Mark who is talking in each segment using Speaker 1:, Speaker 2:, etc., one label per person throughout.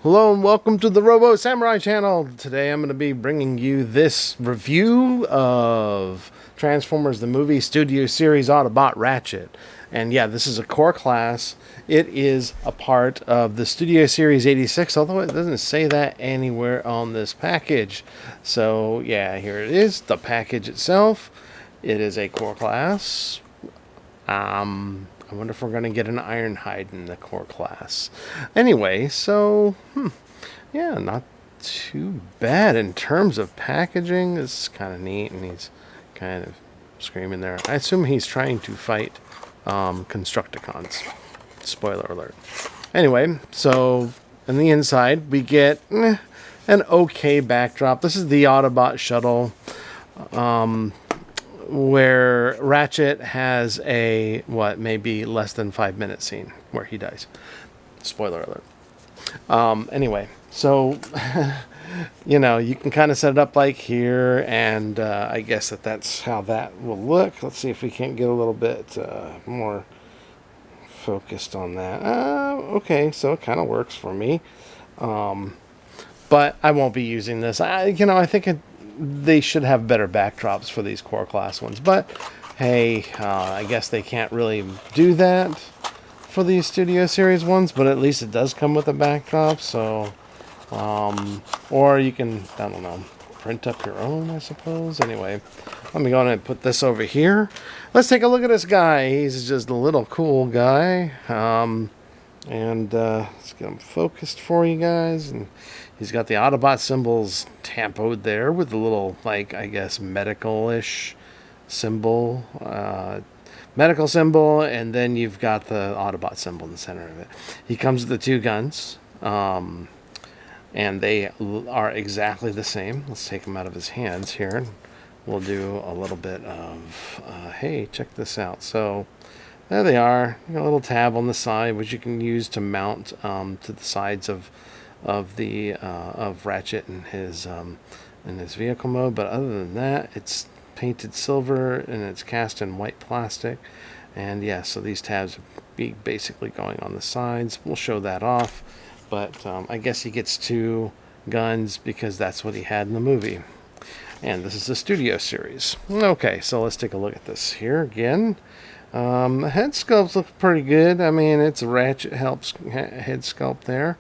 Speaker 1: Hello and welcome to the Robo Samurai channel. Today I'm going to be bringing you this review of Transformers the Movie Studio Series Autobot Ratchet. And yeah, this is a core class. It is a part of the Studio Series 86, although it doesn't say that anywhere on this package. So yeah, here it is, the package itself. It is a core class. I wonder if we're going to get an Ironhide in the core class. Anyway, so, yeah, not too bad in terms of packaging. It's kind of neat, and he's kind of screaming there. I assume he's trying to fight Constructicons. Spoiler alert. Anyway, so on the inside, we get an okay backdrop. This is the Autobot shuttle. Where Ratchet has a, maybe less than 5 minute scene where he dies. Spoiler alert. Anyway, so, you know, you can kind of set it up like here, and I guess that's how that will look. Let's see if we can't get a little bit more focused on that. Okay, so it kind of works for me. But I won't be using this. I think they should have better backdrops for these core class ones, but hey, I guess they can't really do that for these Studio Series ones, but at least it does come with a backdrop, so or you can, I don't know, print up your own, I suppose. Anyway, let me go ahead and put this over here. Let's take a look at this guy. He's just a little cool guy, and let's get him focused for you guys. And he's got the Autobot symbols tampoed there with a little, like, I guess, medical-ish symbol. Medical symbol, and then you've got the Autobot symbol in the center of it. He comes with the two guns, and they are exactly the same. Let's take them out of his hands here. We'll do a little bit of, hey, check this out. So there they are. You got a little tab on the side, which you can use to mount to the sides of Ratchet and his vehicle mode. But other than that, it's painted silver and it's cast in white plastic. And yeah, so these tabs be basically going on the sides. We'll show that off, but I guess he gets two guns because that's what he had in the movie. And this is the Studio Series. Okay, so let's take a look at this here again. The head sculpts look pretty good. I mean, it's a Ratchet head sculpt there.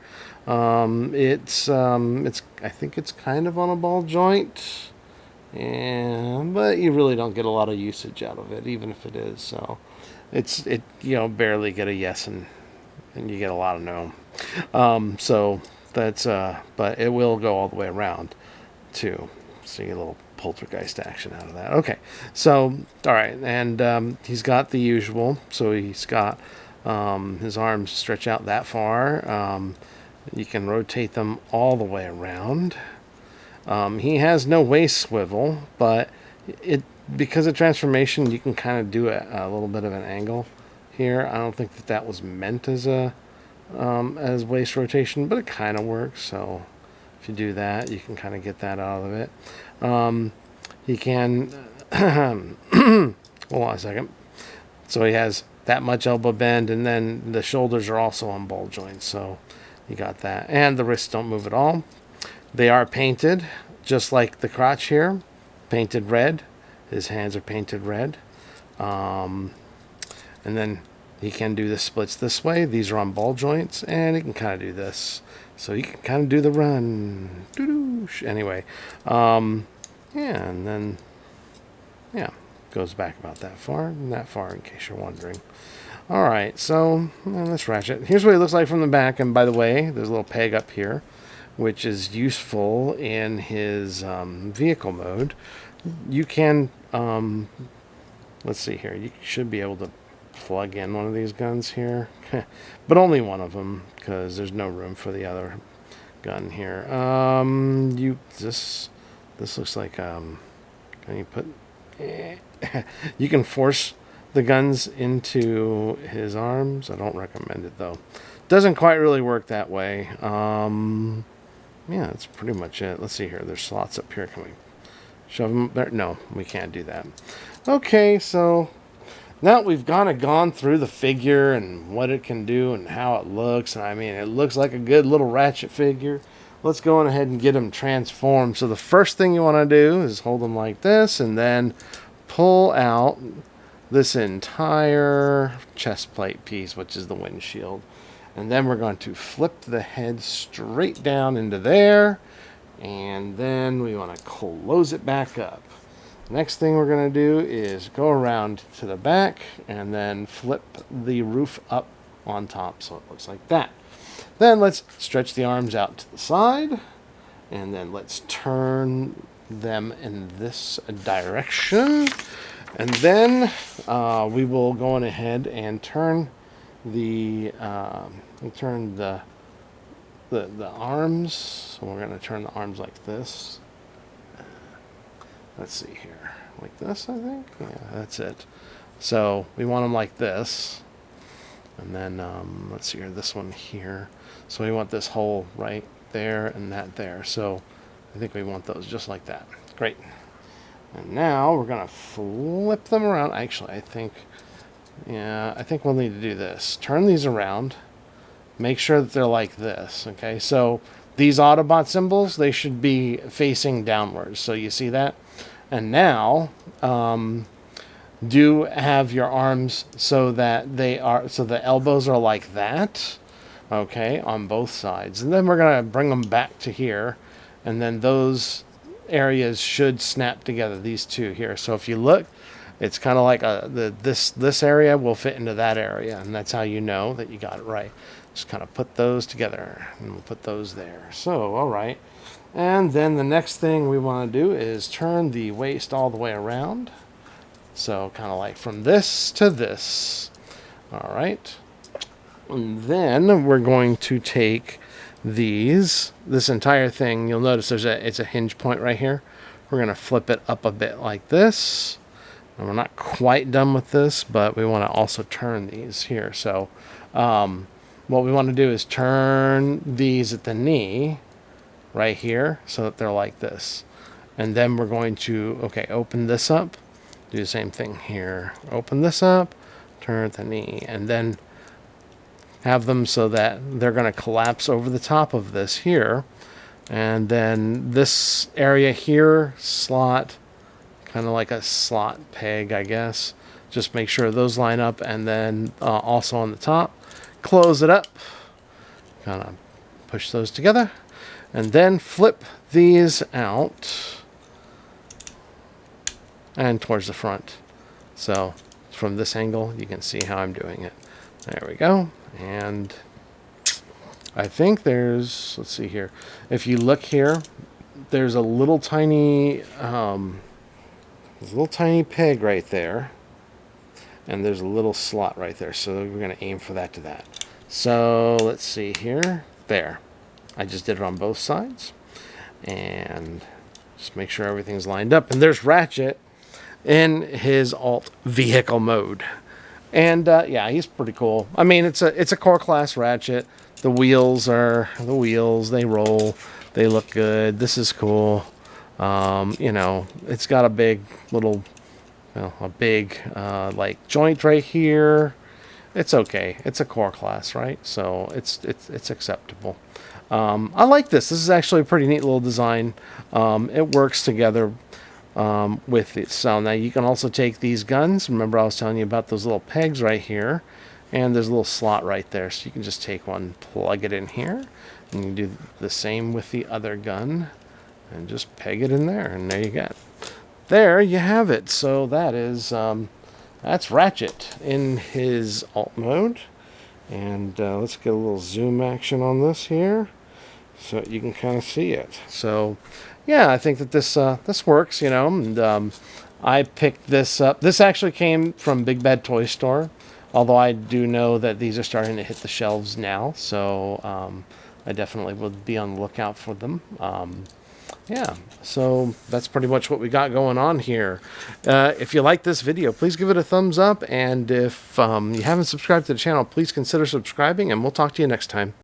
Speaker 1: It's I think it's kind of on a ball joint, but you really don't get a lot of usage out of it, even if it is. So it barely get a yes, and you get a lot of no. So that's but it will go all the way around too. So you get a little poltergeist action out of that. Okay, so all right, and he's got the usual. So he's got his arms stretch out that far. You can rotate them all the way around. He has no waist swivel, but because of transformation, you can kind of do a little bit of an angle here. I don't think that was meant as as waist rotation, but it kind of works. So if you do that, you can kind of get that out of it. He can hold on a second. So he has that much elbow bend, and then the shoulders are also on ball joints. So you got that, and the wrists don't move at all. They are painted, just like the crotch here, painted red. His hands are painted red. And then he can do the splits this way. These are on ball joints, and he can kind of do this. So you can kind of do the run. Anyway, yeah, and then, yeah, goes back about that far, and that far, in case you're wondering. All right, so let's Ratchet. Here's what he looks like from the back. And by the way, there's a little peg up here, which is useful in his vehicle mode. You can, let's see here. You should be able to plug in one of these guns here, but only one of them because there's no room for the other gun here. This looks like can you put? You can force the guns into his arms. I don't recommend it though. Doesn't quite really work that way. Yeah, that's pretty much it. Let's see here. There's slots up here. Can we shove them up there? No, we can't do that. Okay, so Now we've kind of gone through the figure and what it can do and how it looks. And I mean, it looks like a good little Ratchet figure. Let's go on ahead and get him transformed. So the first thing you want to do is hold him like this and then pull out this entire chest plate piece, which is the windshield. And then we're going to flip the head straight down into there. And then we want to close it back up. Next thing we're going to do is go around to the back and then flip the roof up on top so it looks like that. Then let's stretch the arms out to the side, and then let's turn them in this direction. And then we will go on ahead and turn the arms. So we're going to turn the arms like this. Let's see here, like this, I think. Yeah, that's it. So we want them like this, and then let's see here, this one here. So we want this hole right there and that there. So I think we want those just like that. Great. And now we're gonna flip them around. Actually, I think we'll need to do this. Turn these around. Make sure that they're like this. Okay. So these Autobot symbols, they should be facing downwards. So you see that. And now, do have your arms so that the elbows are like that, okay, on both sides. And then we're going to bring them back to here, and then those areas should snap together, these two here. So if you look, it's kind of like this area will fit into that area, and that's how you know that you got it right. Just kind of put those together, and we'll put those there. So, all right. And then the next thing we want to do is turn the waist all the way around. So kind of like from this to this. All right. And then we're going to take this entire thing. You'll notice it's a hinge point right here. We're going to flip it up a bit like this. And we're not quite done with this, but we want to also turn these here. So what we want to do is turn these at the knee right here so that they're like this. And then we're going to, open this up, do the same thing here. Open this up, turn at the knee, and then have them so that they're going to collapse over the top of this here. And then this area here, slot, kind of like a slot peg, I guess. Just make sure those line up, and then also on the top, close it up, kind of push those together. And then flip these out and towards the front. So from this angle, you can see how I'm doing it. There we go. And I think let's see here. If you look here, there's a little tiny peg right there. And there's a little slot right there. So we're going to aim for that to that. So let's see here. There. I just did it on both sides, and just make sure everything's lined up. And there's Ratchet in his alt vehicle mode, and yeah, he's pretty cool. I mean, it's a core class Ratchet. The wheels, they roll, they look good. This is cool. It's got a big little, like joint right here. It's okay. It's a core class, right? So it's acceptable. I like this. This is actually a pretty neat little design. It works together with it. So now you can also take these guns. Remember I was telling you about those little pegs right here. And there's a little slot right there. So you can just take one, plug it in here. And you can do the same with the other gun. And just peg it in there. And there you go. There you have it. So that's Ratchet in his alt mode. And let's get a little zoom action on this here so you can kind of see it. So yeah, I think that this works, and I picked this up. This actually came from Big Bad Toy Store, although I do know that these are starting to hit the shelves now, so I definitely would be on the lookout for them. Yeah, so that's pretty much what we got going on here. If you like this video, please give it a thumbs up, and if you haven't subscribed to the channel, please consider subscribing, and we'll talk to you next time.